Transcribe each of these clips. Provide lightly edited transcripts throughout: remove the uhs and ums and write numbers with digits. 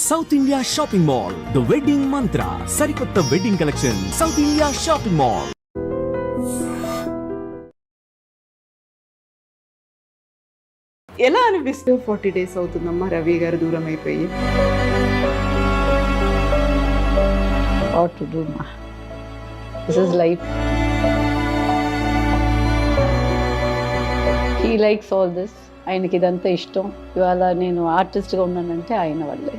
South India shopping mall the wedding మంత్ర సరికొత్త wedding collection south India shopping mall. ఎలా అనిపిస్తుంది? 40 days అవుతుందమ్మా రవి గారు దూరం అయిపోయి. What to do, ma? This is life. He likes all this. ఆయనకి ఇదంతా ఇష్టం. ఇవాళ నేను ఆర్టిస్ట్గా ఉన్నానంటే ఆయన వల్లే.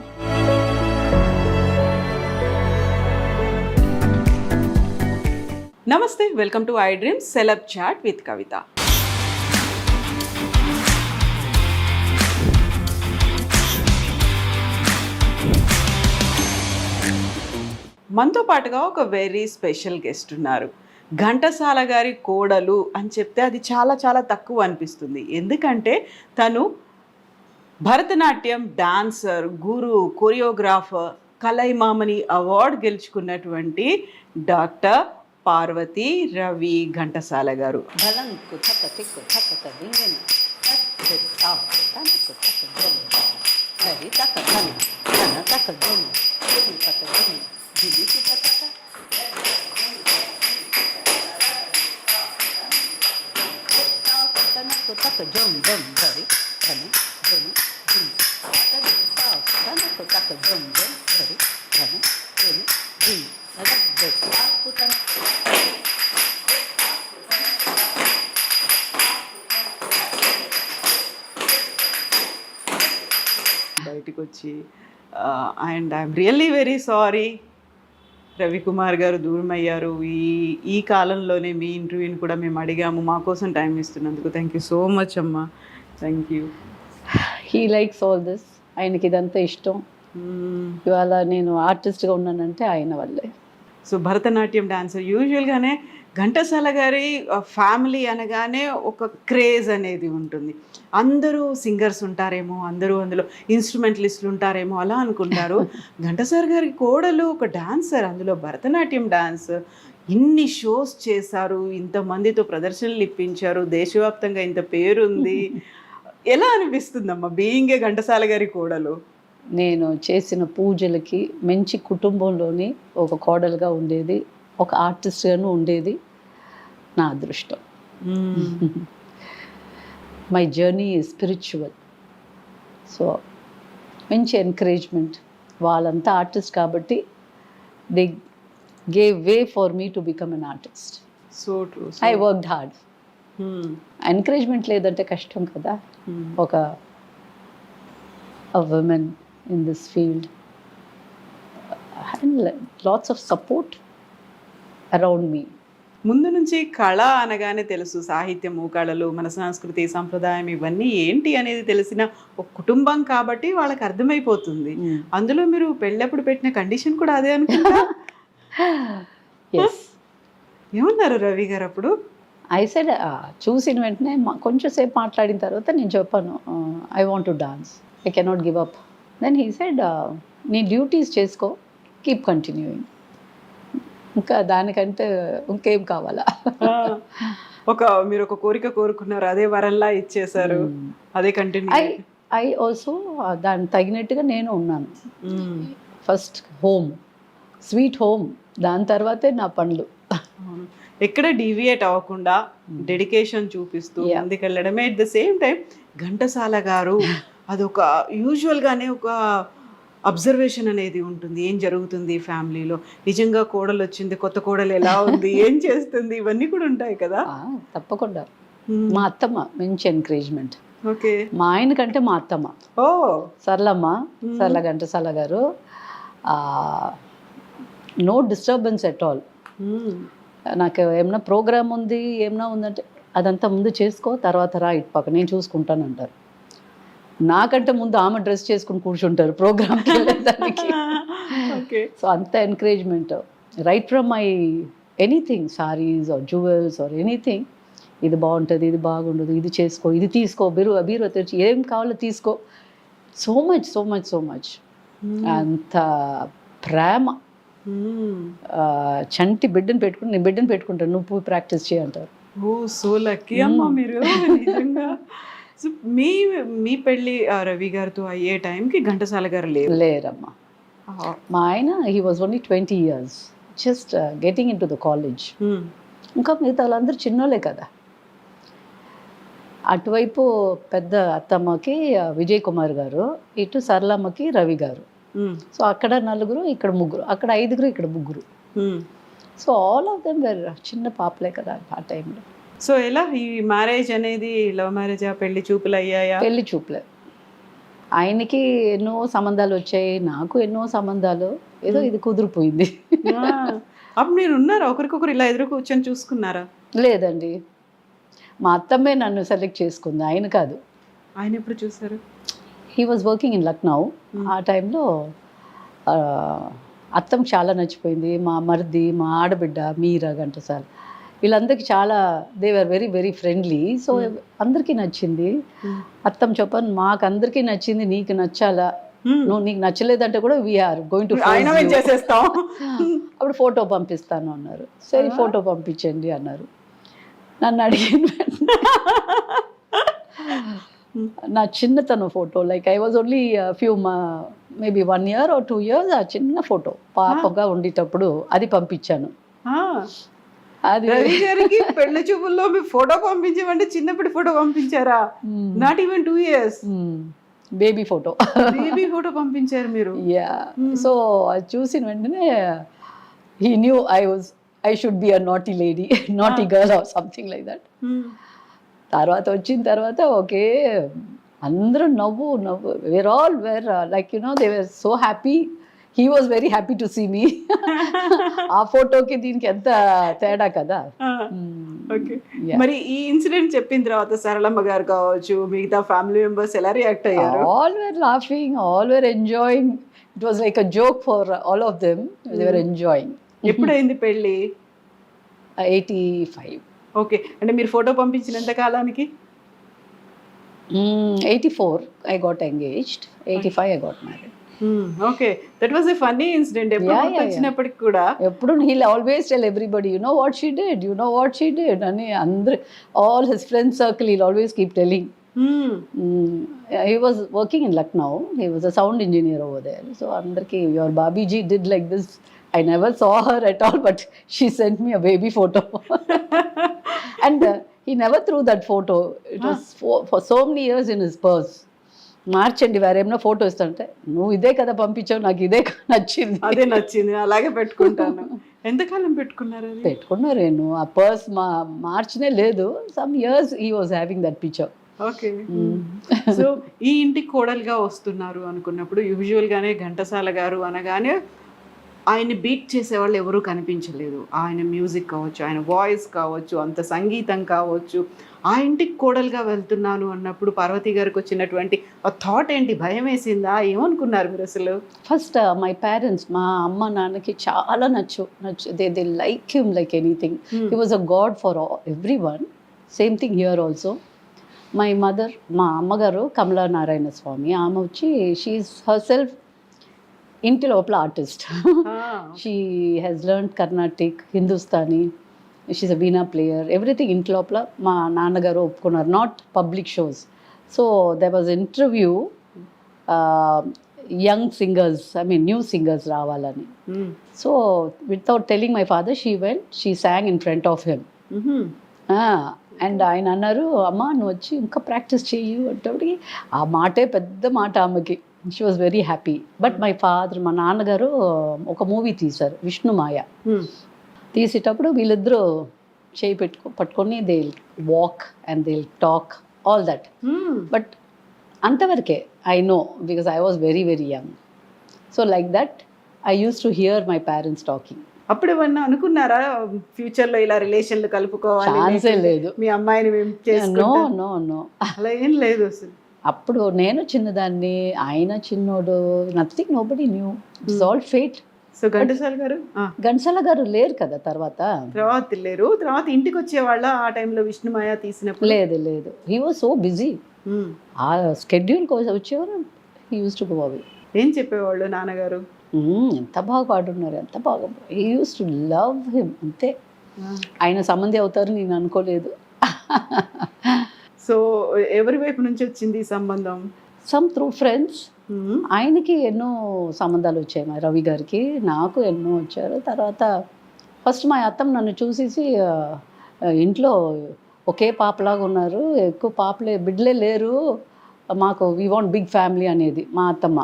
నమస్తే, welcome to iDreams celeb chat with Kavitha. మనతో పాటుగా ఒక వెరీ స్పెషల్ గెస్ట్ ఉన్నారు. ఘంటసాల గారి కోడలు అని చెప్తే అది చాలా చాలా తక్కువ అనిపిస్తుంది. ఎందుకంటే తను Bharatanatyam dancer, guru, choreographer, Kalaimamani award గెలుచుకున్నటువంటి డాక్టర్ పార్వతి రవి ఘంటసాల గారు. బయటికి వచ్చి and I'm really very sorry Ravikumar గారు దూరం అయ్యారు. ఈ కాలంలోనే మీ ఇంటర్వ్యూని కూడా మేము అడిగాము. మా కోసం టైం ఇస్తున్నందుకు థ్యాంక్ యూ సో మచ్ అమ్మా. Thank you. He likes all this. ఆయనకి ఇదంతా ఇష్టం. ఇవాళ నేను ఆర్టిస్ట్గా ఉన్నానంటే ఆయన వల్లే. సో భరతనాట్యం డాన్సర్, యూజువల్గానే ఘంటసాల గారి ఫ్యామిలీ అనగానే ఒక క్రేజ్ అనేది ఉంటుంది. అందరూ సింగర్స్ ఉంటారేమో, అందరూ అందులో ఇన్స్ట్రుమెంటలిస్టులు ఉంటారేమో అలా అనుకుంటారు. ఘంటసాల గారి కోడలు ఒక డాన్సర్, అందులో భరతనాట్యం డాన్స్. ఇన్ని షోస్ చేశారు, ఇంతమందితో ప్రదర్శనలు ఇప్పించారు, దేశవ్యాప్తంగా ఇంత పేరుంది. ఎలా అనిపిస్తుందమ్మా బీయింగ్ ఏ ఘంటసాల గారి కోడలు? నేను చేసిన పూజలకి మంచి కుటుంబంలోని ఒక కోడలుగా ఉండేది, ఒక ఆర్టిస్ట్గాను ఉండేది నా అదృష్టం. My journey is spiritual. So మంచి ఎంకరేజ్మెంట్. వాళ్ళంతా ఆర్టిస్ట్ కాబట్టి they gave way for me to become an artist. So true. I worked hard. Encouragement లేదంటే కష్టం కదా. ఒక women in this field and lots of support around me. ముందు నుంచి కళ అనగానే తెలుసు, సాహిత్యము, కళలు, మన సంస్కృతి, సంప్రదాయం ఇవన్నీ ఏంటి అనేది తెలిసిన ఒక కుటుంబం కాబట్టి వాళ్ళకి అర్థమైపోతుంది. అందులో మీరు పెళ్ళప్పుడు పెట్టిన కండిషన్ కూడా అదే అనుకుంటా. ఏమన్నారు రవి గారు అప్పుడు? ఐ సెడ్, చూసిన వెంటనే కొంచెం సేపు మాట్లాడిన తర్వాత నేను చెప్పాను, I want to dance, I cannot give up. Then he said, నీ డ్యూటీస్ చేసుకో, కీప్ కంటిన్యూయింగ్. ఇంకా దానికంటే ఇంకేం కావాలా? మీరు ఒక కోరిక కోరుకున్నారు, అదే వరల్లా ఇచ్చేసారు, అదే కంటిన్యూ. ఐ ఆల్సో దానికి తగినట్టుగా నేను ఉన్నాను. ఫస్ట్ హోమ్, స్వీట్ హోమ్, దాని తర్వాతే నా పనులు. ఎక్కడ డీవియేట్ అవ్వకుండా డెడికేషన్ చూపిస్తూ ముందుకెళ్ళడమే. At the same time Ghantasala గారు అదొక యూజువల్గానే ఒక అబ్జర్వేషన్ అనేది ఉంటుంది. ఏం జరుగుతుంది ఫ్యామిలీలో, నిజంగా కోడలు వచ్చింది, కొత్త కోడలు ఎలా ఉంది, ఏం చేస్తుంది, ఇవన్నీ కూడా ఉంటాయి కదా. తప్పకుండా. మా అత్తమ్మ మంచి ఎంకరేజ్మెంట్. ఓకే. మా ఆయన కంటే మా అత్తమ్మ, సరళమ్మ, సరళ ఘంటసాల గారు, నో డిస్టర్బెన్స్ ఎట్ ఆల్. నాకు ఏమన్నా ప్రోగ్రామ్ ఉంది, ఏమన్నా ఉందంటే అదంతా ముందు చేసుకో, తర్వాత రా ఇటు పక్క నేను చూసుకుంటానంటారు. నాకంటే ముందు ఆమె డ్రెస్ చేసుకుని కూర్చుంటారు ప్రోగ్రామ్కి వెళ్ళేదానికి. సో అంత encouragement right from my anything, saris or jewels or anything. ఇది బాగుంటుంది, ఇది బాగుండదు, ఇది చేసుకో, ఇది తీసుకో, బీరువా తెచ్చి ఏం కావాలో తీసుకో. So much so much so much. అంత ప్రేమ. చంటి బిడ్డను పెట్టుకుని, నేను బిడ్డను పెట్టుకుంటాను, నువ్వు ప్రాక్టీస్ చేయంటారు. ఓ సో లక్కీ అమ్మా మీరు. నిజంగా సో మీ మీ పెళ్ళి రవి గారితో అయ్యే టైంకి ఘంటసాల గారు లేరు. లేరమ్మా. మా ఆయన he was only 20 years, just getting in to the college. ఇంకా మిగతా వాళ్ళందరూ చిన్నోళ్ళే కదా. అటువైపు పెద్ద అత్తమ్మకి విజయ్ కుమార్ గారు, ఇటు సరళమ్మకి రవి గారు. సో అక్కడ 4, ఇక్కడ 3, అక్కడ 5, ఇక్కడ 3. So all of them were చిన్న పాపలే కదా ఆ టైంలో. సో ఎలా ఈ మ్యారేజ్ అనేది లవ్ మ్యారేజా, పెళ్లి చూపులు అయ్యాయా? పెళ్లి చూపులే. ఆయనకి ఎన్నో సంబంధాలు వచ్చాయి, నాకు ఎన్నో సంబంధాలు, ఏదో ఇది కుదిరిపోయింది. అప్పుడు మీరు ఉన్నారా ఒకరికొకరు ఇలా ఎదురు కూర్చొని చూసుకున్నారా? లేదండి, మా అత్తమ్మే నన్ను సెలెక్ట్ చేసుకుంది, ఆయన కాదు. ఆయన ఎప్పుడు చూసారు? He was working in Lucknow. ఆ టైంలో అత్తమ్మ చాలా నచ్చిపోయింది. మా మరిది, మా ఆడబిడ్డ మీరా ఘంటసాల, వీళ్ళందరికీ చాలా, they were very very friendly. So అందరికీ నచ్చింది. అత్తమ్మ చెప్పాను, మాకు అందరికీ నచ్చింది, నీకు నచ్చాలా, నువ్వు నీకు నచ్చలేదంటే కూడా వీఆర్ గోయింగ్ టు చేసేస్తాం. అప్పుడు ఫోటో పంపిస్తాను అన్నారు. సరే ఫోటో పంపించండి అన్నారు. నన్ను అడిగిన నా చిన్నతనం photo, like I was only few maybe 1 year or 2 years, ఆ చిన్న ఫోటో పాపగా ఉండేటప్పుడు అది పంపించాను. అది రవి గారికి పెళ్లి చూపుల్లో మీ ఫోటో పంపించమంటే చిన్నప్పటి ఫోటో పంపించారా? Not even 2 years baby photo, baby photo పంపించారు మీరు. యా. సో అది చూసిన వెంటనే he knew I should be a naughty lady, naughty girl or something like that. తర్వాత వచ్చిన తర్వాత ఓకే, అందరూ నవ్వు were all were like they were so happy. He was very happy to see me. ఆ ఫోటోకి దీనికి ఎంత తేడా కదా. ఓకే, మరి ఈ ఇన్సిడెంట్ చెప్పిన తర్వాత సరళమ్మ గారు కావచ్చు, మిగతా ఫ్యామిలీ మెంబర్స్ ఎలా రియాక్ట్ అయ్యారు? All were laughing, all were enjoying. It was like a joke for all of them. They were enjoying. ఎప్పుడైంది పెళ్ళి? 85. ఓకే, అంటే మీరు ఫోటో పంపించినంత కాలానికి 84 I got engaged, 85 I got married. Okay, that was a funny incident. ఎప్పుడు వచ్చినప్పటికి కూడా ఎప్పుడు he'll always tell everybody, you know what she did అని అందరు, all his friend circle, he'll always keep telling. He was working in Lucknow, he was a sound engineer over there. So అందరికి, your Babiji did like this. I never saw her at all, but she sent me a baby photo. And he never threw that photo. It was for so many years in his purse. మార్చండి, వేరేమన్నా photo ఇస్తాంటే, నువ్వు ఇదే కదా పంపించావు, నాకు ఇదే నచ్చింది, అదే నచ్చింది, అలాగే పెట్టుకుంటాను. ఎంతకాలం పెట్టుకున్నారు? పెట్టుకున్నారేను ఆ పర్స్ మార్చనే లేదు. Some years he was having that picture. Okay, so ఈ ఇంటికి కోడలుగా వస్తున్నారు అనుకున్నప్పుడు యూజువల్గానే ఘంటసాల గారు అనగానే ఆయన్ని బీట్ చేసేవాళ్ళు ఎవరూ కనిపించలేదు. ఆయన మ్యూజిక్ కావచ్చు, ఆయన వాయిస్ కావచ్చు, అంత సంగీతం కావచ్చు. ఆ ఇంటికి కోడలుగా వెళ్తున్నాను అన్నప్పుడు పార్వతి గారికి వచ్చినటువంటి ఆ థాట్ ఏంటి? భయం వేసిందా? ఏమనుకున్నారు మీరు అసలు? ఫస్ట్ మై పేరెంట్స్, మా అమ్మ నాన్నకి చాలా they like him like anything. He was a God for every one. Same thing here also. My mother, మా అమ్మగారు కమలా నారాయణ స్వామి, ఆమె వచ్చి షీఈస్ హర్ సెల్ఫ్ ఇంటి లోపల artist. She has learn Carnatic, Hindustani, she's a veena player, everything ఇంటి లోపల. మా నాన్నగారు ఒప్పుకున్నారు, not public shows. So they was interview young singers, I mean new singers రావాలని. So without telling my father she sang in front of him. And ఆయన అన్నారు, అమ్మ నువ్వు వచ్చి ఇంకా ప్రాక్టీస్ చెయ్యి అంటే, ఆ మాటే పెద్ద మాట ఆమెకి. She was very happy. But my father, మా నాన్నగారు ఒక మూవీ తీశారు, విష్ణుమాయ. తీసేటప్పుడు వీళ్ళిద్దరూ చేయి పట్టుకొని they walk and they talk all that. But అంతవరకే I know, because I was very very young. So like that I use to hear my parents talking. అప్పుడు ఏమన్నా అనుకున్నారా ఫ్యూచర్లో ఇలా రిలేషన్లు కలుపుకోవాలి? ఛాన్సే లేదు. మీ అమ్మాయిని మేము నో అలా ఏం లేదు అసలు. అప్పుడు నేను చిన్నదాన్ని, ఆయన చిన్నోడు, nothing, nobody new. It's all fate. So Ghantasala గారు లేరు కదా తర్వాత లేరు. తర్వాత ఇంటికి వచ్చేవాళ్ళ ఆ టైంలో విష్ణుమాయ తీసినప్పుడు? లేదు, హీ వాజ్ సో బిజీ. ఆ స్కెడ్యూల్ కోసం వచ్చేవారు. He used to go away. ఏం చెప్పేవాళ్ళు నాన్నగారు? ఎంత బాగా పాడున్నారు, ఎంత బాగా. He used to love him, అంతే. ఆయన సంబంధి అవుతారు నేను అనుకోలేదు. సో ఎవరి వైపు నుంచి వచ్చింది ఈ సంబంధం? Some through friends. ఆయనకి ఎన్నో సంబంధాలు వచ్చాయి, మా రవి గారికి. నాకు ఎన్నో వచ్చారు. తర్వాత ఫస్ట్ మా అత్తమ్మ నన్ను చూసేసి ఇంట్లో ఒకే పాపలాగా ఉన్నారు, ఎక్కువ బిడ్డలే లేరు మాకు, వీ వాంట్ బిగ్ ఫ్యామిలీ అనేది మా అత్తమ్మ.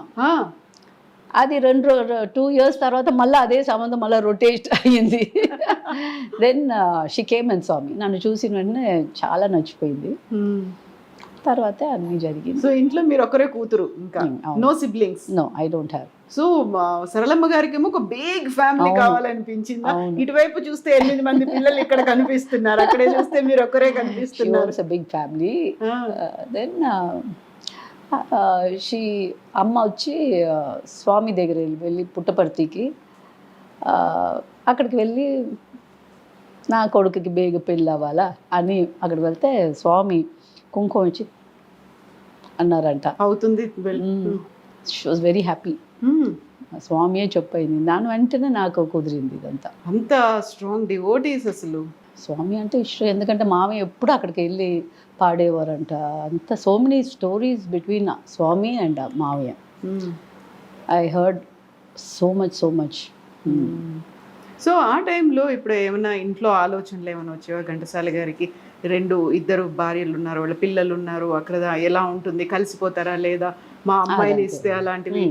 అది 2 years తర్వాత మళ్ళీ అదే సంబంధం మళ్ళీ రొటేట్ అయ్యింది. Then she came and saw me. నన్ను చూసిన వెంటనే చాలా నచ్చిపోయింది. తర్వాత అన్నీ జరిగింది. సో ఇంట్లో మీరు ఒకరే కూతురు, ఇంకా no siblings? No, I don't have. So Saralamma గారికి ఏమో ఒక బిగ్ ఫ్యామిలీ కావాలనిపించిందా? ఇటువైపు చూస్తే 8 మంది పిల్లలు ఇక్కడ కనిపిస్తున్నారు, అక్కడే చూస్తే మీరు ఒకరే కనిపిస్తున్నారు. Big family. దెన్ అమ్మ వచ్చి స్వామి దగ్గర వెళ్ళి పుట్టపర్తికి, అక్కడికి వెళ్ళి నా కొడుకుకి బేగ పెళ్ళి అవ్వాలా అని అక్కడికి వెళ్తే స్వామి కుంకుమ వచ్చి అన్నారంట. అవుతుంది. She was very happy. స్వామియే చెప్పయింది. దాని వెంటనే నాకు కుదిరింది ఇదంతా. అంత స్ట్రాంగ్ డివోటీస్ అసలు. స్వామి అంటే ఇష్టం, ఎందుకంటే మామయ్య ఎప్పుడు అక్కడికి వెళ్ళి పాడేవారంట. అంత so many stories between Swami and మామయ్య. I heard so much. So ఆ టైంలో ఇప్పుడు ఏమైనా ఇంట్లో ఆలోచనలు ఏమైనా వచ్చేవా ఘంటసాల గారికి? 2 భార్యలు ఉన్నారు, వాళ్ళ పిల్లలు ఉన్నారు, అక్కడ ఎలా ఉంటుంది, కలిసిపోతారా లేదా, మా అమ్మాయిని ఇస్తే అలాంటివి?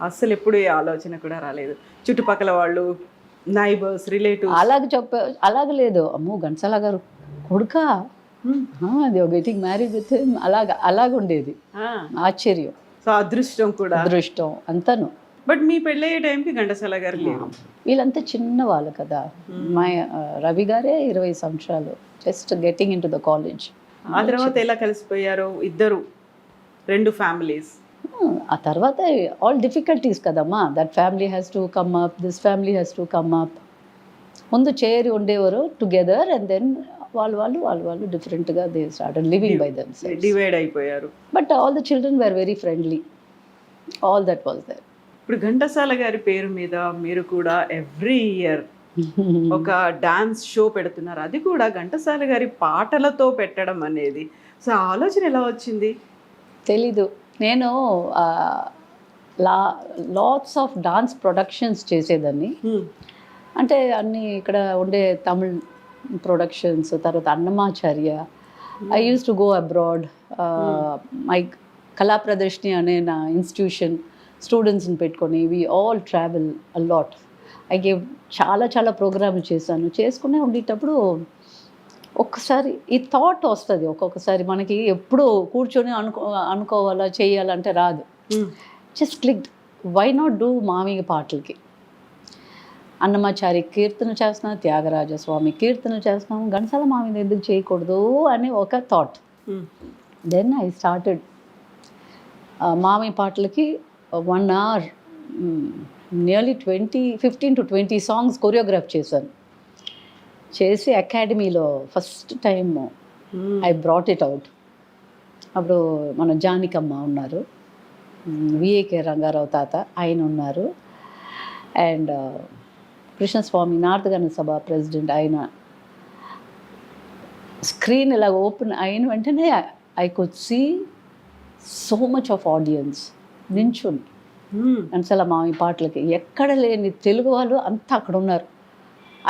అసలు ఎప్పుడు ఏ ఆలోచన కూడా రాలేదు? చుట్టుపక్కల వాళ్ళు, నైబర్స్, రిలేటివ్స్ అలాగ లేదు. అమ్మో ఘంటసాల గారు కొడుకా, అది గెటింగ్ మ్యారీడ్ విత్ హిమ్, అలాగుండేది. ఆశ్చర్యం. సో అదృష్టం కూడా. అదృష్టం అంతాను. బట్ మీ పెళ్ళయ్యే టైంకి ఘంటసాల గారు లేరు. వీళ్ళంతా చిన్న వాళ్ళు కదా. మా రవి గారే 20 సంవత్సరాలు, just getting in to the college. ఆ తర్వాత ఎలా కలిసిపోయారు ఇద్దరు, 2 ఫ్యామిలీస్? ఆ తర్వాత ఆల్ డిఫికల్టీస్ కదమ్మా. That family has to come up, this family has to come up. ముందు చేరి ఉండేవారు టుగెదర్, అండ్ దెన్ వాళ్ళు డిఫరెంట్గా they started living by themselves. Divide అయిపోయారు. But all the children were very friendly. All that was there. ఇప్పుడు ఘంటసాల గారి పేరు మీద మీరు కూడా ఎవ్రీ ఇయర్ ఒక డాన్స్ షో పెడుతున్నారు, అది కూడా ఘంటసాల గారి పాటలతో పెట్టడం అనేది. సో ఆలోచన ఎలా వచ్చింది? తెలీదు. నేను లాట్స్ ఆఫ్ డాన్స్ ప్రొడక్షన్స్ చేసేదాన్ని. అంటే అన్ని ఇక్కడ ఉండే తమిళ్ ప్రొడక్షన్స్, తర్వాత Annamacharya. I use to go abroad. My కళా ప్రదర్శిని అనే నా ఇన్స్టిట్యూషన్ స్టూడెంట్స్ని పెట్టుకొని we all travel allot. I gave చాలా ప్రోగ్రామ్ చేశాను. చేసుకునే ఉండేటప్పుడు ఒక్కసారి ఈ థాట్ వస్తుంది. ఒక్కొక్కసారి మనకి ఎప్పుడు కూర్చొని అనుకోవాలా చేయాలంటే రాదు. Just clicked, why not do మామయ్య పాటలకి. అన్నమాచారి కీర్తన చేస్తున్నాం, త్యాగరాజ స్వామి కీర్తన చేస్తున్నాం, ఘంటసాల మామయ్య ఎందుకు చేయకూడదు అని ఒక థాట్. దెన్ ఐ స్టార్టెడ్ మామయ్య పాటలకి 1 hour nearly 15 to 20 songs choreograph చేశాను. చేసి అకాడమీలో first time I brought it out. అప్పుడు మన జానికమ్మ ఉన్నారు, విఏకే రంగారావు తాత ఆయన ఉన్నారు, అండ్ కృష్ణస్వామి నారదగాన సభ ప్రెసిడెంట్ ఆయన. స్క్రీన్ ఇలా ఓపెన్ అయిన వెంటనే I could see so much of audience నించుని ఘంటసాల మామయ్య పాటలకి. ఎక్కడ లేని తెలుగు వాళ్ళు అంతా అక్కడ ఉన్నారు.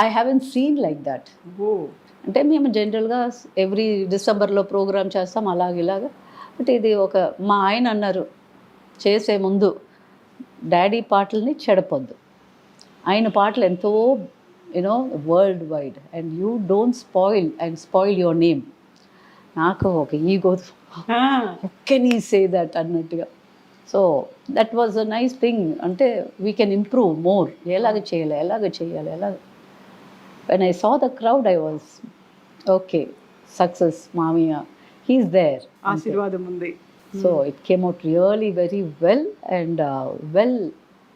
I haven't seen like that. అంటే మేము జనరల్గా ఎవ్రీ డిసెంబర్లో ప్రోగ్రామ్ చేస్తాం ఇలాగా. బట్ ఇది మా ఆయన అన్నారు, చేసే ముందు డాడీ పాటల్ని చెడపొద్దు, ఆయన పాటలు ఎంతో world wide, and you don't spoil your name. నాకు ఒక ego, can you say that అన్నట్టుగా. So that was a nice thing. అంటే వీ కెన్ ఇంప్రూవ్ మోర్. ఎలాగ చేయాలి. When I saw the crowd I was okay, success మామయ్య, he's there, ఆశీర్వాదం ఉంది. So it came out really very well, and well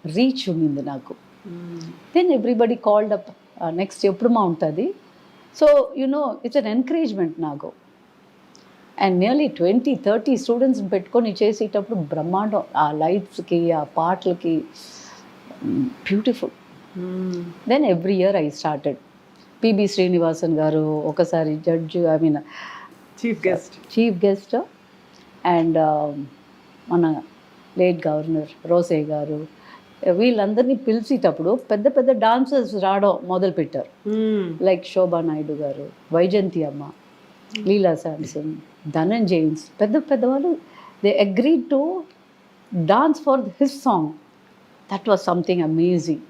reach ఉండింది నాకు. Then everybody called up, next ఎప్పుడు మా ఉంటుంది. సో ఇట్స్ అన్ ఎంకరేజ్మెంట్ నాకు. అండ్ నియర్లీ 20-30 స్టూడెంట్స్ని పెట్టుకొని చేసేటప్పుడు బ్రహ్మాండం. ఆ లైట్స్కి, ఆ పాటలకి, beautiful. Then every year I started. PB Srinivasan గారు ఒకసారి జడ్జ్, చీఫ్ గెస్ట్ అండ్ మన లేట్ గవర్నర్ రోసే గారు వీళ్ళందరినీ పిలిచేటప్పుడు పెద్ద పెద్ద డాన్సర్స్ రావడం మొదలుపెట్టారు. లైక్ శోభా నాయుడు గారు, వైజయంతి అమ్మ, లీలా శాంసన్, ధనంజయన్స్, పెద్ద పెద్దవాళ్ళు they agreed to dance for his song. That was something amazing.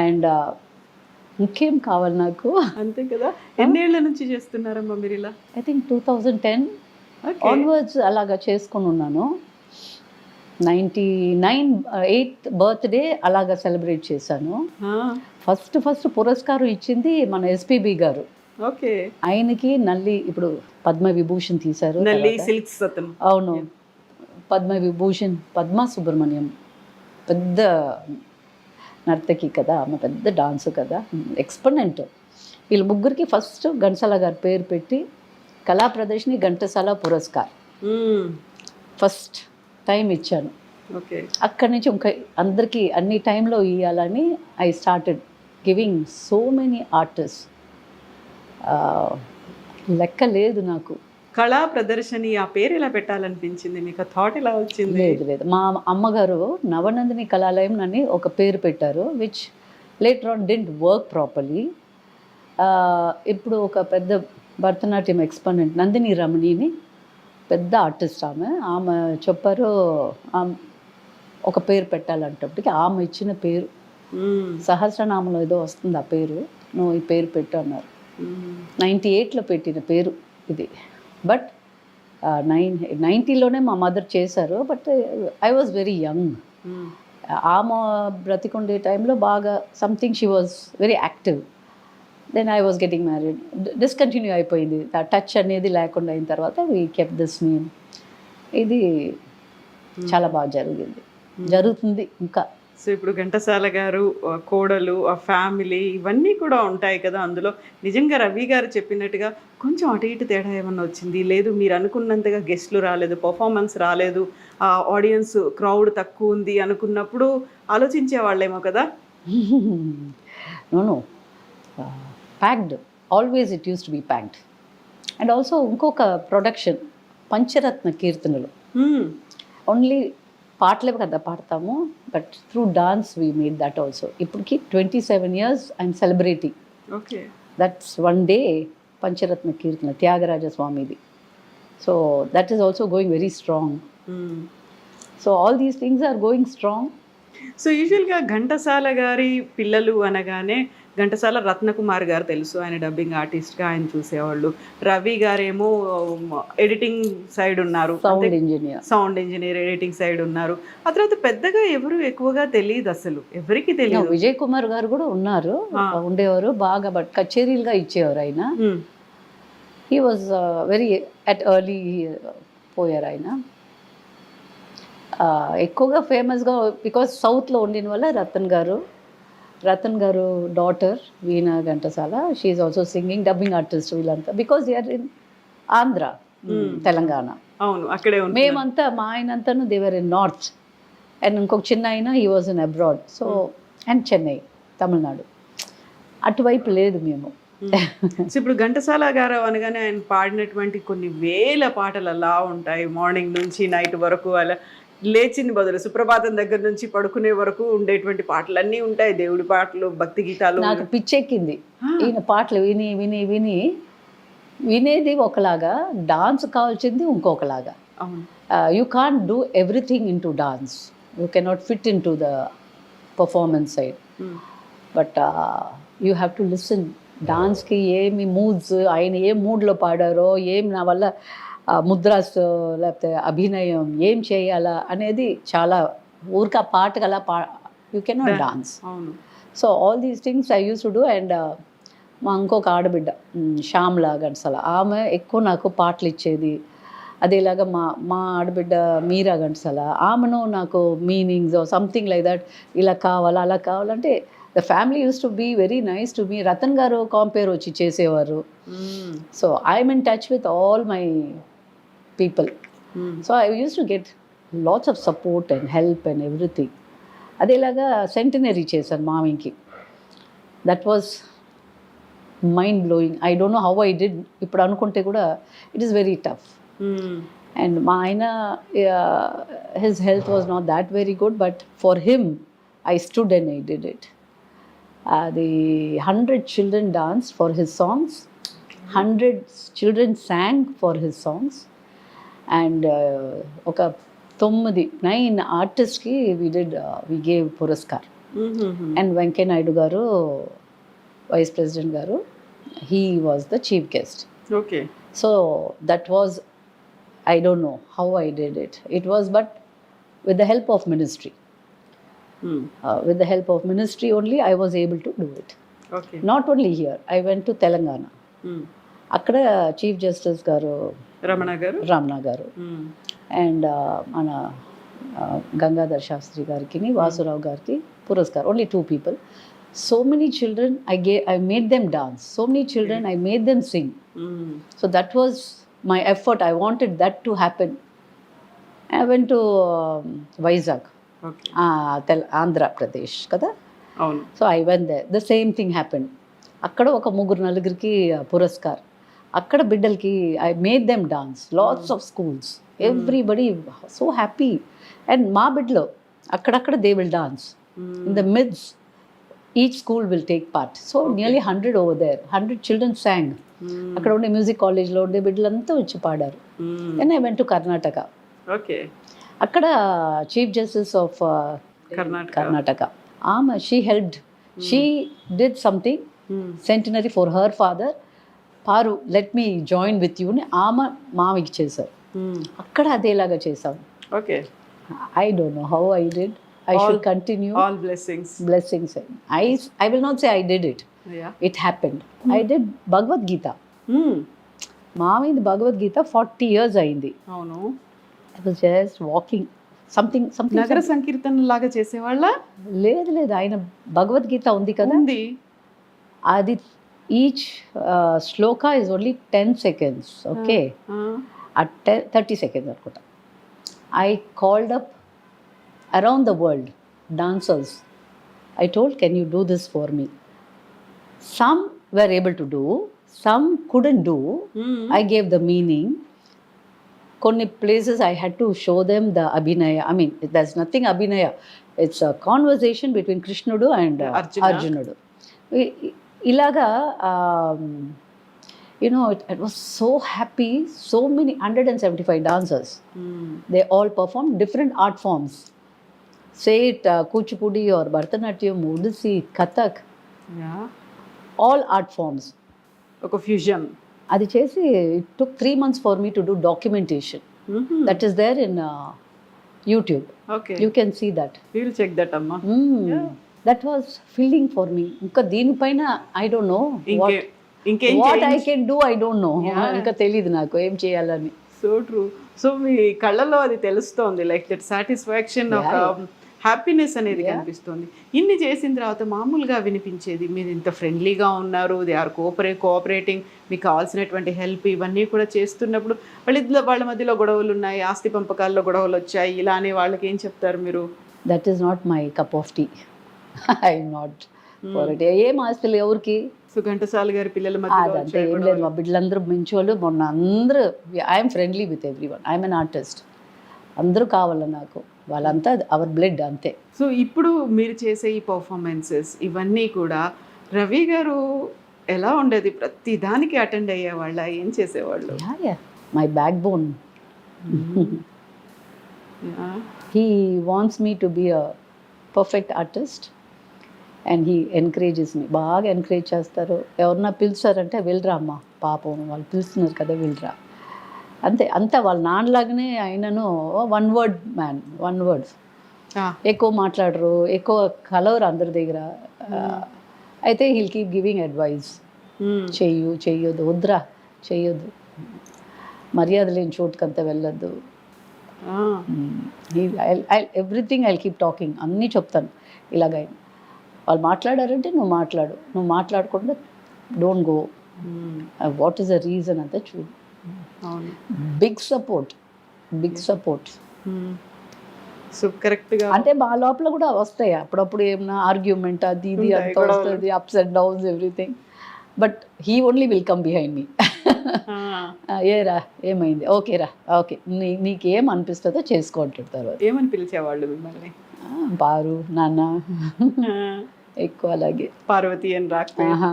And ఇంకేం కావాలి నాకు. అంతే కదా. ఎన్నేళ్ల నుంచి చేస్తున్నారమ్మా మీరు ఇలా? ఐ థింక్ 2010 ఆన్వర్డ్స్ అలాగా చేసుకొని ఉన్నాను. 8th బర్త్డే అలాగా సెలబ్రేట్ చేశాను. ఫస్ట్ పురస్కారం ఇచ్చింది మన ఎస్పీబీ గారు. ఓకే. ఆయనకి ఇప్పుడు పద్మ విభూషణ్ తీశారు. అవును, పద్మ విభూషణ్, పద్మ సుబ్రహ్మణ్యం పెద్ద నర్తకి కదా, ఆమె పెద్ద డాన్స్ కదా, ఎక్స్పర్నెంట్. వీళ్ళ ముగ్గురికి ఫస్ట్ ఘంటసాల గారి పేరు పెట్టి కళా ప్రదర్శని ఘంటసాల పురస్కార్ ఫస్ట్ టైం ఇచ్చాను. ఓకే. అక్కడి నుంచి ఇంకా అందరికీ అన్ని టైంలో ఇవ్వాలని I started giving so many artist. లెక్క లేదు నాకు. కళా ప్రదర్శని ఆ పేరు ఎలా పెట్టాలనిపించింది మీకు? థాట్ ఎలా వచ్చింది? లేదు, మా అమ్మగారు నవనందిని కళాలయం అని ఒక పేరు పెట్టారు, which later on didn't work properly. ఇప్పుడు ఒక పెద్ద భరతనాట్యం ఎక్స్పర్నెంట్ నందిని రమణిని, పెద్ద ఆర్టిస్ట్ ఆమె చెప్పారు ఒక పేరు పెట్టాలంటప్పటికి ఆమె ఇచ్చిన పేరు సహస్రనామంలో ఏదో వస్తుంది, ఆ పేరు నువ్వు ఈ పేరు పెట్టు అన్నారు. 98లో పెట్టిన పేరు ఇది. బట్ 90లోనే మా మదర్ చేశారు. But I was very young. ఆమె బ్రతికుండే టైంలో బాగా something she was very active. Then I was getting married. Discontinue అయిపోయింది, ఆ టచ్ అనేది లేకుండా అయిన తర్వాత వీ కెప్ దిస్ నేమ్. ఇది చాలా బాగా జరుగుతుంది ఇంకా. సో ఇప్పుడు ఘంటసాల గారు, కోడలు, ఆ ఫ్యామిలీ ఇవన్నీ కూడా ఉంటాయి కదా అందులో. నిజంగా రవి గారు చెప్పినట్టుగా కొంచెం అటు ఇటు తేడా ఏమన్నా వచ్చింది? లేదు మీరు అనుకున్నంతగా గెస్ట్లు రాలేదు, పర్ఫార్మెన్స్ రాలేదు, ఆ ఆడియన్స్ క్రౌడ్ తక్కువ ఉంది అనుకున్నప్పుడు ఆలోచించే వాళ్ళేమో కదా? No packed, always it used to be packed. And also ఇంకొక ప్రొడక్షన్ పంచరత్న కీర్తనలు, ఓన్లీ పాటలే కదా పాడతాము, but through dance we made that also. ఇప్పటికి 27 years I'm celebrating. Okay. That's one day Pancharatna కీర్తన త్యాగరాజ స్వామిది. So that is also going very strong. So all these things are going strong. So యూజువల్గా ఘంటసాల గారి పిల్లలు అనగానే ఘంటసాల రత్నకుమార్ గారు తెలుసు, ఆయన డబ్బింగ్ ఆర్టిస్ట్గా ఆయన చూసేవాళ్ళు. రవి గారేమో ఎడిటింగ్ సైడ్ ఉన్నారు, సౌండ్ ఇంజనీర్ ఎడిటింగ్ సైడ్ ఉన్నారు. ఆ తర్వాత పెద్దగా ఎవరు ఎక్కువగా తెలియదు, అసలు ఎవరికి తెలియదు. విజయ్ కుమార్ గారు కూడా ఉండేవారు బాగా, బట్ కచేరీలుగా ఇచ్చేవారు ఆయన. He was very at early పోయారు ఆయన. ఎక్కువగా ఫేమస్గా బికాస్ సౌత్లో ఉండిన వల్ల రతన్ గారు daughter Veena Ghantasala, she is also singing, dubbing artist వీళ్ళంతా. Because they are in Andhra, Telangana. అవును, అక్కడే మేమంతా మా ఆయనంతాను దేవర్ ఇన్ నార్త్. అండ్ ఇంకొక చిన్న ఆయన he was in abroad. So and Chennai, Tamil Nadu, అటువైపు లేదు మేము. సో ఇప్పుడు ఘంటసాల గారు అనగానే ఆయన పాడినటువంటి కొన్ని వేల పాటలు అలా ఉంటాయి, మార్నింగ్ నుంచి నైట్ వరకు. అలా లేచింది బదులు సుప్రభాతం దగ్గర నుంచి పడుకునే వరకు ఉండేటువంటి పాటలు అన్నీ ఉంటాయి, దేవుడి పాటలు, భక్తి గీతాలు. నాకు పిచ్చెక్కింది ఈయన పాటలు విని విని విని. వినేది ఒకలాగా, డాన్స్ కావాల్సింది ఇంకొకలాగా. You can't do everything in to dance, you cannot fit in to the performance side. But you have to listen. డాన్స్కి ఏమి మూడ్స్, ఆయన ఏ మూడ్లో పాడారో, ఏం నా వల్ల ముద్రాస్ లేకపోతే అభినయం ఏం చేయాలా అనేది చాలా ఊరిక పాటకు అలా you cannot dance. So all these things I use to do. And మా ఇంకొక ఆడబిడ్డ శ్యామ్లా ఘంటసాల, ఆమె ఎక్కువ నాకు పాటలు ఇచ్చేది. అదేలాగా మా ఆడబిడ్డ మీరా ఘంటసాల, ఆమెను నాకు మీనింగ్స్ సంథింగ్ లైక్ దట్, ఇలా కావాలా అలా కావాలంటే the family used to be very nice to me. Ratan గారు కాంపేర్ వచ్చి చేసేవారు. So I'm in touch with all my people. So I used to get lots of support and help and everything. అదేలాగా centenary చేశాను మామయ్యకి. That was mind blowing. I don't know how I did. ఇప్పుడు అనుకుంటే కూడా it is very tough. And మా ఆయన his health was not that very good, but for him I stood and I did it. అది 100 children danced for his songs, 100 children sang for his songs, and ఒక 9 ఆర్టిస్ట్కి we gave Puraskar. And Venkaiah Naidu గారు, vice president గారు, he was the chief guest. Okay. So that was, I don't know how I did it. It was but with the help of ministry. With the help of ministry only I was able to do it. Okay. Not only here, I went to Telangana. అక్కడ chief justice గారు రమణ గారు and మన గంగాధర్ శాస్త్రి గారికి, వాసురావు గారికి పురస్కార్. Only 2 people. So many children I made them dance. So many children I made them sing. So that was my effort. I wanted that to happen. I went to Vizag, Andhra Pradesh కదా. So I went there, the same thing happened. అక్కడ ఒక 3-4 పురస్కార్. అక్కడ బిడ్డలకి I made them dance, lots of schools, everybody so happy. And మా బిడ్డలో అక్కడక్కడ they will dance in the midst. Each school will take part. So nearly 100 over there, 100 children sang. అక్కడ ఉండే మ్యూజిక్ కాలేజ్లో ఉండే బిడ్డలంతా వచ్చి పాడారు. And I went to Karnataka. Okay. అక్కడ chief justice of Karnataka, she helped. She did something centenary for her father. Paru, let me join with you అని మామకి చేశారు. అక్కడ అదేలాగా చేశాం. Okay. I don't know how I did. I should continue. All blessings. I will not say I did it. It happened. I did Bhagavad Gita. మామయ్యది Bhagavad Gita 40 years అయింది. అవును. I was just walking. Something నగర సంకీర్తన లాగా చేసేవాళ్ళ? లేదు, ఆయన భగవద్గీత ఉంది కదా, అది each Shloka is only 10 seconds. Okay. at 30 seconds అనుకుంటా. I called up around the world dancers. I told, can you do this for me? Some were able to do, some couldn't do. I gave the meaning. కొన్ని places I had to show them the abhinaya. I mean, there's nothing abhinaya. It's a conversation between Krishnudu and Arjunudu. Ilaga, you know, it was so happy. So many 175 dancers. They all performed different art forms. Say it Kuchipudi or Bharatanatyam, Odissi, Kathak. All art forms. ఒక fusion. అది చేసి it took 3 months for me to do documentation. That is there in YouTube. Okay. You can see that. We will check that, amma. That was filling for me. ఇంకా దీనిపైన I don't know ఇంకేం what I can do. I don't know. ఇంకా తెలియదు నాకు ఏం చేయాలని. So true. So మీ కళ్ళలో అది తెలుస్తోంది, లైక్ దట్ సాటిస్ఫాక్షన్, ఒక హ్యాపీనెస్ అనేది కనిపిస్తుంది. ఇన్ని చేసిన తర్వాత మామూలుగా వినిపించేది, మీరు ఇంత ఫ్రెండ్లీగా ఉన్నారు, దే ఆర్ కోఆపరేటింగ్, మీకు కావాల్సినటువంటి హెల్ప్ ఇవన్నీ కూడా చేస్తున్నప్పుడు వాళ్ళ మధ్యలో గొడవలు ఉన్నాయి, ఆస్తి పంపకాల్లో గొడవలు వచ్చాయి, ఇలా అనే వాళ్ళకి ఏం చెప్తారు మీరు? That is not my cup of tea. I'm not for it. ఏం ఆస్తులు ఎవరికి? ఘంటసాల గారి పిల్లల మధ్య అదంతా ఏం లేదు. మా బిడ్డలందరూ మంచోళ్ళు. మొన్న అందరూ I'm friendly with every one. I'm an artist. అందరూ కావాలి నాకు, వాళ్ళంతా అవర్ బ్లడ్ అంతే. సో ఇప్పుడు మీరు చేసే ఈ పర్ఫార్మెన్సెస్ ఇవన్నీ కూడా రవి గారు ఎలా ఉండేది? ప్రతి దానికి అటెండ్ అయ్యేవాళ్ళ? ఏం చేసేవాళ్ళు? My backbone. He wants me to be a perfect artist and he encourages me. బాగా ఎంకరేజ్ చేస్తారు. ఎవరన్నా పిలుస్తారంటే వెళ్ళరా అమ్మ, పాపం వాళ్ళు పిలుస్తున్నారు కదా వెళ్ళరా, అంతే. అంతా వాళ్ళ నాన్నలాగానే ఆయనను one word man, one word. ఎక్కువ మాట్లాడరు, ఎక్కువ కలవరు అందరి దగ్గర. అయితే హీల్ కీప్ గివింగ్ అడ్వైస్. చెయ్యొద్దు, వద్దురా చెయ్యొద్దు, మర్యాద లేని చోటుకంతా వెళ్ళొద్దు. Everything I keep talking. అన్నీ చెప్తాను ఇలాగ. వాళ్ళు మాట్లాడారంటే నువ్వు మాట్లాడకుండా don't go. What is the reason అంతా చూడు. Big support. సో కరెక్ట్గా అంటే మా లోపల కూడా వస్తాయి అప్పుడప్పుడు ఏమన్నా ఆర్గ్యుమెంట్, అది ఇది అంతా వస్తుంది, ups and downs, everything. But he only will come behind me. ఏరా ఏమైంది, ఓకేరా, ఓకే, నీకేం అనిపిస్తుందో చేసుకో అంటాడు. తర్వాత ఏమని పిలిచేవాళ్ళు మిమ్మల్ని? పారు, నాన్న, ఎక్కువ అలాగే. పార్వతి అని రాకపోయి ఆహా,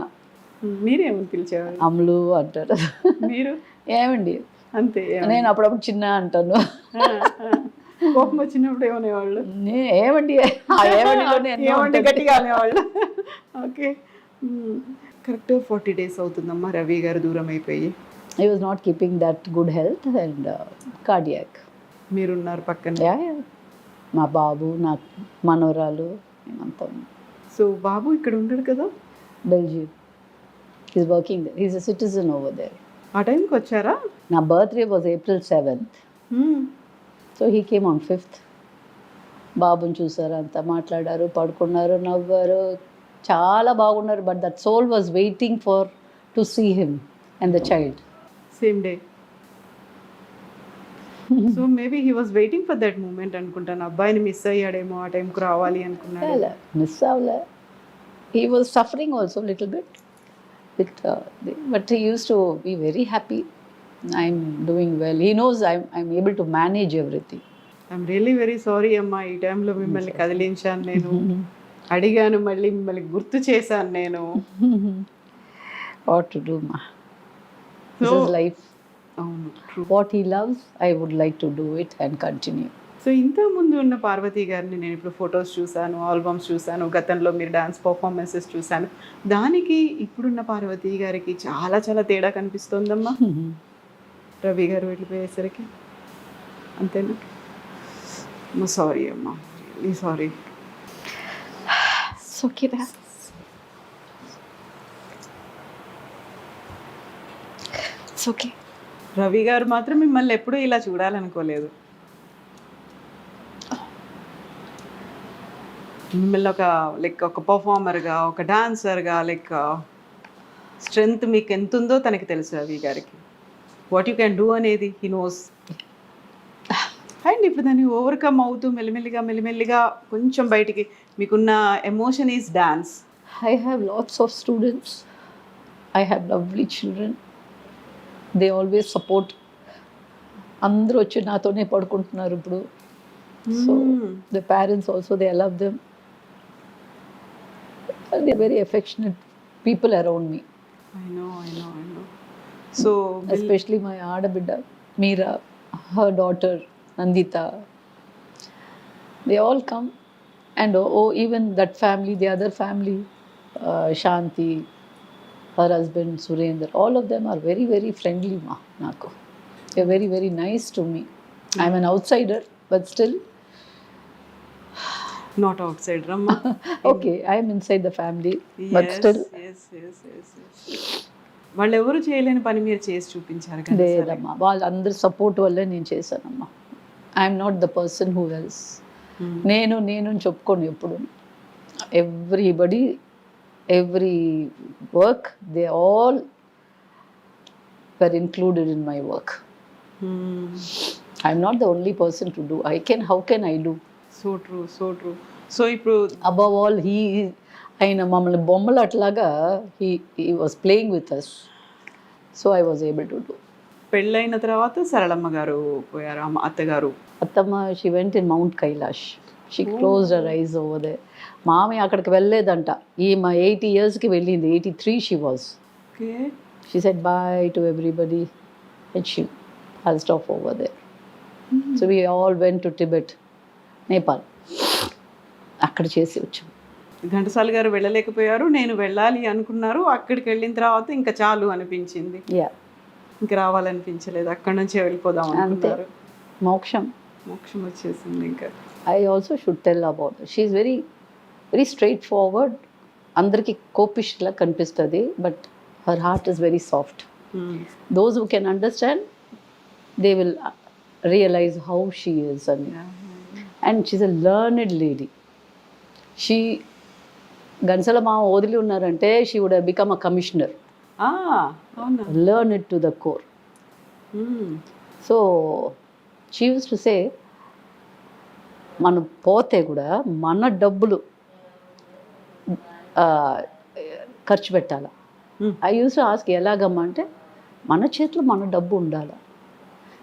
మీరేమని పిలిచేవాళ్ళు? అమ్ములు అంటాడు. మీరు ఏమండి అంతే? నేను అప్పుడప్పుడు చిన్న అంటాను. కోపం వచ్చినప్పుడు ఏమనేవాళ్ళు? ఏమండి, ఆ ఏమండిలోనే ఎన్నో ఏమండి ఉంటాయి. గట్టిగా అనేవాళ్ళు. ఓకే, కరెక్ట్ 40 days అవుతుందమ్మా రవి గారు దూరం అయిపోయి. I was not keeping that good health and cardiac. మీరున్నారు పక్కన. మా బాబు, నా మనవరాలు, మేమంతా సో బాబు ఇక్కడ ఉండడు కదా? Belgium. Is working there, is a citizen over there. ఆ టైంకి వచ్చారా? నా birthday was April 7th. So he came on 5th. బాబుని చూసారు, అంతా మాట్లాడారు, పడుకున్నారు, నవ్వారు, చాలా బాగున్నారు. But that soul was waiting for to see him and the child. Same day. So maybe he was waiting for that moment అనుకుంటాను. అబ్బాయిని మిస్ అయ్యాడేమో, ఆ టైంకి రావాలి అనుకున్నాడు. మిస్ అవ్వలే. He was suffering also little bit with but he used to be very happy. I'm doing well. He knows I'm able to manage everything. I'm really very sorry అమ్మా, ఈ టైంలో మిమ్మల్ని కదిలించాను నేను, అడిగాను, మళ్ళీ మిమ్మల్ని గుర్తు చేశాను నేను. వాట్ టు డూ మా, దిస్ ఇస్ లైఫ్. అవును, true. What he loves I would like to do it and continue. So ఇంత ముందు ఉన్న పార్వతి గారిని నేను ఇప్పుడు ఫొటోస్ చూశాను, ఆల్బమ్స్ చూశాను, గతంలో మీరు డాన్స్ పర్ఫార్మెన్సెస్ చూశాను. దానికి ఇప్పుడున్న పార్వతి గారికి చాలా చాలా తేడా కనిపిస్తోందమ్మా. రవి గారు వెళ్ళిపోయేసరికి అంతేనా? సారీ అమ్మా, రియల్లీ సారీ. ఓకేరా, ఓకే. రవి గారు మాత్రం మిమ్మల్ని ఎప్పుడూ ఇలా చూడాలనుకోలేదు. మిమ్మల్ని ఒక పర్ఫార్మర్గా, ఒక డాన్సర్గా, స్ట్రెంగ్త్ మీకు ఎంత ఉందో తనకి తెలుసు. రవి గారికి వాట్ యూ క్యాన్ డూ అనేది హీ నోస్. అండ్ ఇప్పుడు దాన్ని ఓవర్కమ్ అవుతూ మెల్లిమెల్లిగా కొంచెం బయటికి మీకున్న emotion is dance. I have lots of students. I have lovely children. They always support. అందరూ వచ్చి నాతోనే పడుకుంటున్నారు ఇప్పుడు. So the parents also, they love them. They're very affectionate people around me. I know. So Especially my ఆడబిడ్డ Meera, her daughter Nandita. They all come. And even that family, the other family, Shanti, her husband Surendra, all of them are very, very friendly ma naku. They're very, very nice to me. I'm an outsider, but still not outsider amma. Okay, I'm inside the family, but still yes. వాళ్ళు ఎవరు చేయలేని పని మీరు చేసి చూపించారు కదా. లేదమ్మా, వాళ్ళందరి సపోర్ట్ వల్లే నేను చేశానమ్మా. I'm not the person who else. నేను చెప్పుకోను ఎప్పుడు. Everybody, every work, they all were included in my work. I'm not the only person to do. How can I do? So true. So ఇప్పుడు above all ఆయన మమ్మల్ని బొమ్మలు అట్లాగా he was playing with us. So I was able to do. పెళ్ళైన తర్వాత సరళమ్మ గారు పోయారు, అత్తగారు. అత్తమ్మ, she went in Mount Kailash. She closed her eyes over they. మామయ్య అక్కడికి వెళ్ళలేదంట. మా 80 yearsకి వెళ్ళింది. 83 she was. Okay. She said bye to everybody and she passed off over there. So we all went to Tibet, Nepal. అక్కడ చేసి వచ్చాం. ఘంటసాల గారు వెళ్ళలేకపోయారు, నేను వెళ్ళాలి అనుకున్నారు. అక్కడికి వెళ్ళిన తర్వాత ఇంకా చాలు అనిపించింది. ఇంకా రావాలనిపించలేదు, అక్కడ నుంచే వెళ్ళిపోదాం అనుకున్నారు. మోక్షం వచ్చేసింది ఇంకా. I also should tell about, she is very very straightforward. అందరికీ కోపిష్లా కనిపిస్తుంది, but her heart is very soft. Those who can understand, they will realise how she is. And she's a learned lady. She గన్సల మా వదిలి ఉన్నారంటే she would have become a commissioner. Learn it to the core. So she used to say, మనం పోతే కూడా మన డబ్బులు ఖర్చు పెట్టాలి. ఐ యూస్ టు ఆస్క్ ఎలాగమ్మా అంటే మన చేతిలో మన డబ్బు ఉండాలి.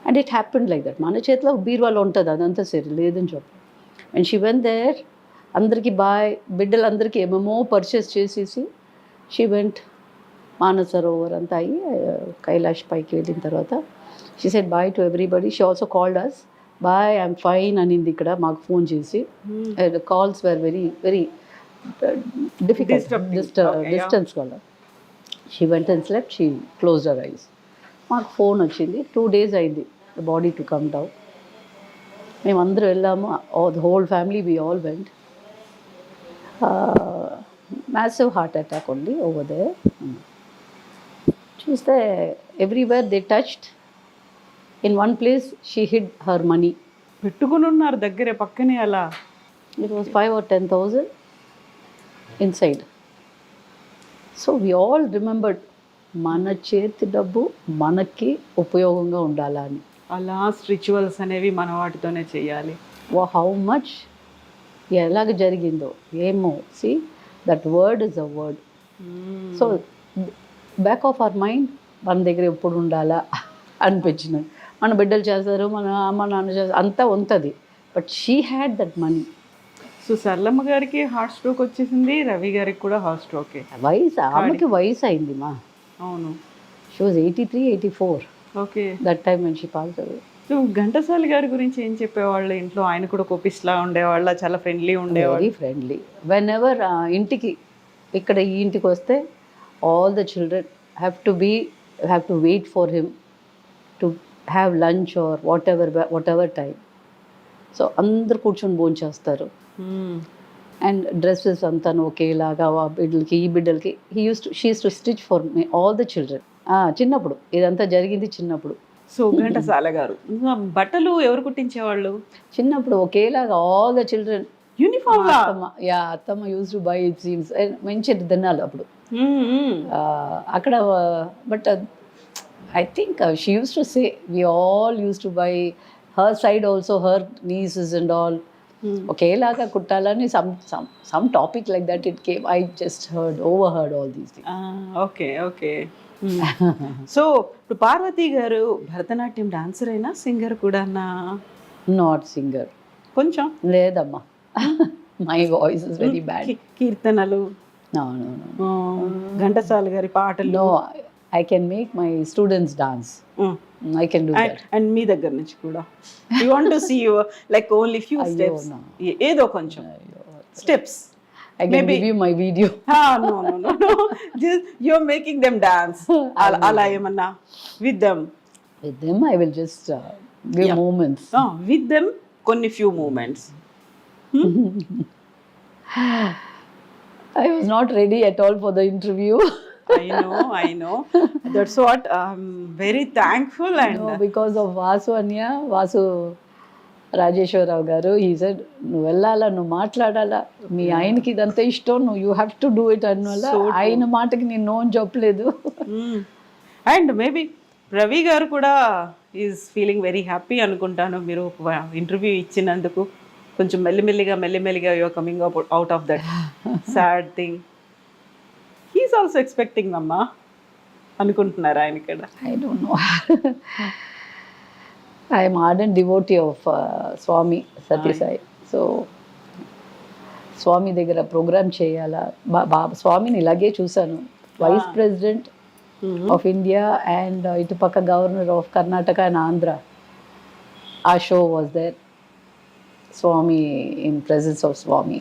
And it happened like that. మన చేతిలో బీరువాలో ఉంటుంది, అదంతా సరే లేదని చెప్పు. అండ్ షీ వెంట్ దేర్, అందరికీ బాయ్, బిడ్డలందరికీ ఏమేమో పర్చేస్ చేసేసి షీ వెంట్ మానసరోవర్ అంతా అయ్యి కైలాష్ పైకి వెళ్ళిన తర్వాత she said bye to everybody. She also called us bye, I'm fine అనింది ఇక్కడ మాకు ఫోన్ చేసి. Calls were very very difficult distance వల్ల. She went and slept, she close our eyes. మాకు ఫోన్ వచ్చింది, 2 days అయింది the body to come down. మేమందరూ వెళ్ళాము, the whole family we all went. Massive heart attack ఉంది over there. చూస్తే everywhere they touched, in one place she hid her money. పెట్టుకుని ఉన్నారు దగ్గరే పక్కనే అలా. It was 5,000 or 10,000 inside. So we all remembered మన చేతి డబ్బు మనకి ఉపయోగంగా ఉండాలా అని. ఆ లాస్ట్ రిచువల్స్ అనేవి మన వాటితోనే చేయాలి. హౌ మచ్ ఎలాగ జరిగిందో ఏమో. See that word is a word. So back of our mind మన దగ్గర ఎప్పుడు ఉండాలా అనిపించినది. మన బిడ్డలు చేస్తారు, మన అమ్మ నాన్న చేస్తారు, అంతా ఉంటుంది. But she had that money. So Saralamma గారికి హార్ట్ స్ట్రోక్ వచ్చేసింది, రవి గారికి కూడా హార్ట్ స్ట్రోకే. వయసు ఆమెకి వయసు అయింది మా. అవును. She was 83, 84 okay. That time when she pass away. So Ghantasala గారి గురించి ఏం చెప్పేవాళ్ళు ఇంట్లో? ఆయన కూడా కోపిస్లా ఉండేవాళ్ళ, చాలా ఫ్రెండ్లీ ఉండేవాళ్ళు? Very friendly. వెన్ ఎవర్ ఇంటికి ఇక్కడ ఈ ఇంటికి వస్తే all the children have to wait for him to have lunch or whatever time. So అందరు కూర్చొని భోంచేస్తారు. అండ్ డ్రెస్సెస్ అంతా ఒకేలాగా ఆ బిడ్డలకి ఈ బిడ్డలకి she used to stitch for me all the children. చిన్నప్పుడు ఇదంతా జరిగింది చిన్నప్పుడు. సో ఘంటసాల గారు బట్టలు ఎవరు కుట్టించేవాళ్ళు చిన్నప్పుడు ఒకేలాగా ఆల్ ద చిల్డ్రన్ యూనిఫామ్? అత్తమ్మ used to buy it seems. మంచి తినాలి అప్పుడు అక్కడ. But I think she used to say we all used to buy her side also, her nieces and all ఒకేలాగా కుట్టాలని some topic like that it came. I just overheard all these things. Okay okay. So ఇప్పుడు పార్వతి గారు Bharatanatyam dancer అయినా singer కూడా? Not singer. కొంచెం లేదమ్మా, my voice is very bad. కీర్తనలు? No. Ghantasala గారి పాటలు? No, I can make my students dance. I can do that. And మీ దగ్గర నుంచి కూడా you want to see you like only few steps? ఏదో కొంచెం steps. I can give you my video. No. Just you're making them dance. Ala ఏమన్నా with them? With them I will just give moments. With them కొన్ని few moments. I was not ready at all for the interview. I know. That's what I'm very thankful. And no, because of Vasu Rajeswara Rao గారు, he said నువ్వు వెళ్ళాలా, నువ్వు మాట్లాడాలా, మీ ఆయనకి ఇదంతా ఇష్టం, నువ్వు you have to do it అని వల్ల ఆయన మాటకి నేను నో అని చెప్పలేదు. అండ్ మేబీ రవి గారు కూడా ఈజ్ ఫీలింగ్ వెరీ హ్యాపీ అనుకుంటాను మీరు ఇంటర్వ్యూ ఇచ్చినందుకు. కొంచెం మెల్లిమెల్లిగా you're coming out of that sad thing. He's also expecting అమ్మా అనుకుంటున్నారా ఆయన కూడా? I don't know. I am ardent devotee of Swami Satya Sai. So Swami దగ్గర ప్రోగ్రామ్ చేయాలా. స్వామిని ఇలాగే చూశాను, vice president of India and ఇటుపక్క governor of Karnataka and Andhra. ఆ show was there, Swami in presence of Swami.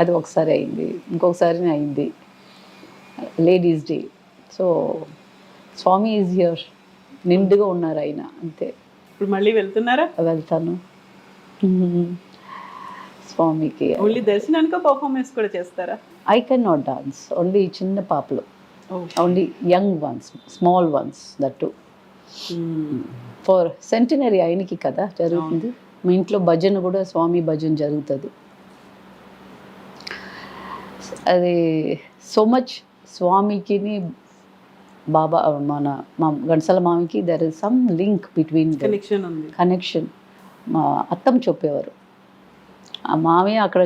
అది ఒకసారి అయింది, ఇంకొకసారి అయింది ladies day. So Swami is here, నిండుగా ఉన్నారు ఆయన, అంతే. ఇప్పుడు మళ్ళీ వెళ్తున్నారా? వెళ్తాను స్వామికి. ఓన్లీ దర్శనానికి పర్ఫార్మెన్స్ కూడా చేస్తారా? I can not dance, only చిన్న పాపలు, only young ones, small once, that to for centenary ఆయనకి కదా జరుగుతుంది. మా ఇంట్లో భజన కూడా స్వామి భజన జరుగుతుంది. అది సో మచ్ స్వామికి బాబా మా ఘంటసాల మామికి there is some link between connection. మా అత్తమ్మ చెప్పేవారు, ఆ మామయ్య అక్కడ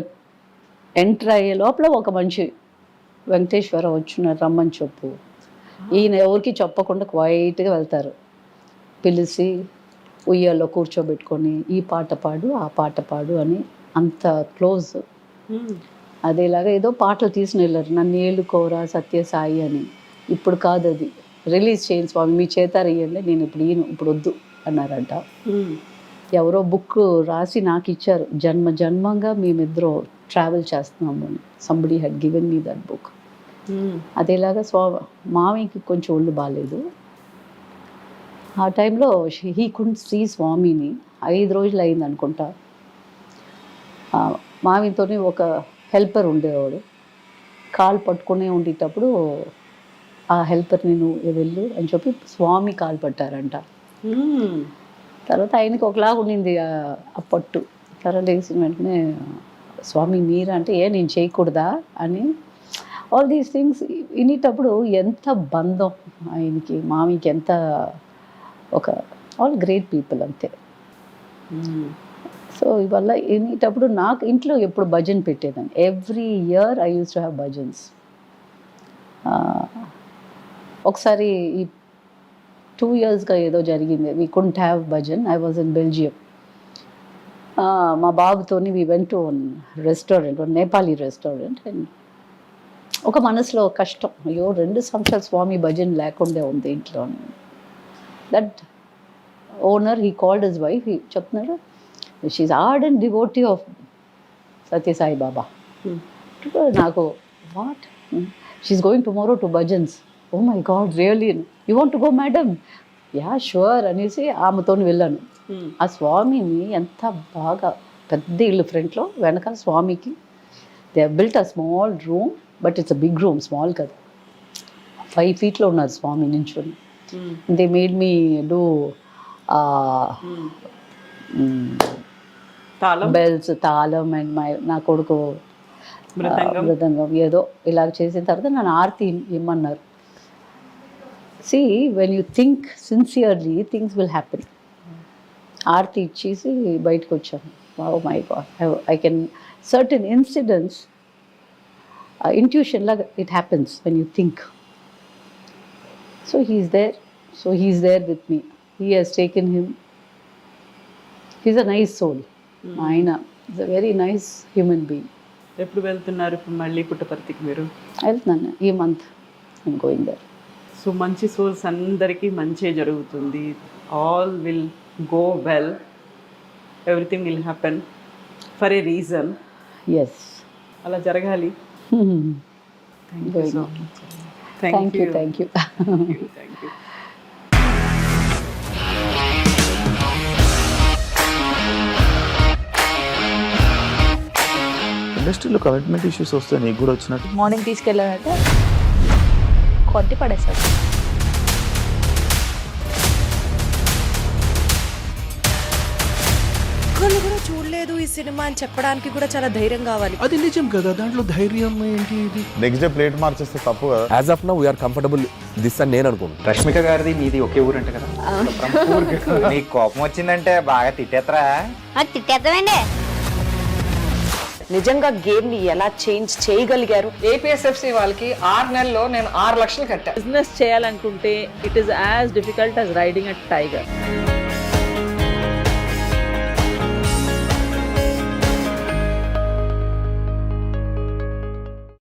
ఎంటర్ అయ్యే లోపల ఒక మనిషి వెంకటేశ్వర వచ్చున్నారు రమ్మని చెప్పు. ఈయన ఎవరికి చెప్పకుండా క్వైట్గా వెళ్తారు, పిలిచి ఉయ్యాల్లో కూర్చోబెట్టుకొని ఈ పాట పాడు ఆ పాట పాడు అని, అంత క్లోజ్. అదేలాగా ఏదో పాటలు తీసుకుని వెళ్ళారు, నన్ను ఏలుకోరా సత్యసాయి అని. ఇప్పుడు కాదు, అది రిలీజ్ చేయండి స్వామి, మీ చేతారు ఇవ్వండి, నేను ఇప్పుడు ఈయన ఇప్పుడు వద్దు అన్నారంట. ఎవరో బుక్ రాసి నాకు ఇచ్చారు, జన్మ జన్మంగా మేమిద్దరం ట్రావెల్ చేస్తున్నాము అని. Somebody had given me that book. అదేలాగా మామయ్యకి కొంచెం ఒళ్ళు బాగాలేదు. ఆ టైంలో హీ కుడెంట్ సీ స్వామిని. 5 రోజులు అయింది అనుకుంటా. మామయ్యతోనే ఒక హెల్పర్ ఉండేవాడు, కాలు పట్టుకునే ఉండేటప్పుడు ఆ హెల్పర్ని నువ్వు వెళ్ళు అని చెప్పి స్వామి కాలు పట్టారంట. తర్వాత ఆయనకి ఒకలాగా ఉండింది ఆ పట్టు. తర్వాత వేసిన వెంటనే స్వామి మీరా అంటే, నేను చేయకూడదా అని. ఆల్ దీస్ థింగ్స్ వినేటప్పుడు ఎంత బంధం ఆయనకి మామయ్యకి, ఎంత ఒక ఆల్ గ్రేట్ పీపుల్ అంతే. సో ఇవల్ల వినేటప్పుడు నాకు ఇంట్లో ఎప్పుడు భజన్ పెట్టేదాన్ని. Every year I use to have bhajans. ఒకసారి ఈ 2 yearsగా ఏదో జరిగింది, we couldn't have bhajan. I was in Belgium. మా బాబుతోని we went to restaurant, Nepali restaurant. And ఒక మనసులో కష్టం, అయ్యో 2 సంవత్సరాలు స్వామి భజన్ లేకుండా ఉంది ఇంట్లో. That owner he called his wife, చెప్తున్నాడు she's ardent devotee of Sathya Sai Baba. నాకు what, she's going tomorrow to bhajans. Oh my god really, you want to go madam? Yeah sure అనేసి ఆమెతో వెళ్ళాను. ఆ స్వామిని ఎంత బాగా, పెద్ద ఇల్లు ఫ్రంట్లో, వెనక స్వామికి they built a small room, but it's a big room, small కదా. 5 feetలో ఉన్నారు స్వామి నించుని. They made me do bells, తాళం, అండ్ నా కొడుకు మృదంగం ఏదో ఇలాగ చేసిన తర్వాత నన్ను Aarti ఇమ్మన్నారు. See, when you think sincerely, things will happen. Aarti ఇచ్చేసి బయటకు వచ్చాను. Oh my god, I can certain incidents, intuition లాగా it happens when you think. So he's there with me. He has taken him. He's a nice soul. ఆయన is a very nice human being. ఎప్పుడు వెళ్తున్నారు ఇప్పుడు మళ్ళీ పుట్టపర్తికి మీరు? వెళ్తున్నాను ఈ month, I'm going there. So మంచి సోల్స్ అందరికీ మంచి జరుగుతుంది. All will go well, everything will happen for a reason. Yes, అలా జరగాలి. Thank you. Thank you. ఇండస్ట్రీలో కమిట్మెంట్ ఇష్యూస్ వస్తే నీకు కూడా వచ్చినట్టు? మార్నింగ్ తీసుకెళ్ళానంటే కొట్టి పడేసాడు. ఒక్కళ్ళు కూడా చూడలేదు ఈ సినిమా అని చెప్పడానికి కూడా చాలా ధైర్యం కావాలి. అది నిజం కదా, దాంట్లో ధైర్యం ఏంటి? ఇది నెక్స్ట్ డే ప్లేట్ మార్చేస్తే తప్పు కదా. As of now we're comfortable this అని నేను అనుకుంటున్నాను. రష్మిక గారిది మీది ఒకే ఊరు అంట కదా? నీకు కోపం వచ్చిందంటే బాగా తిట్టేత్తరా? తిట్టేద్దామండి. నిజంగా గేమ్ ని ఎలా చేంజ్ చేయగలిగారు? ఏపీఎస్ఎఫ్సి వాళ్ళకి 6 నెలల్లో నేను 6 లక్షలు కట్టా. బిజినెస్ చేయాలనుకుంటే it is as difficult as riding a tiger.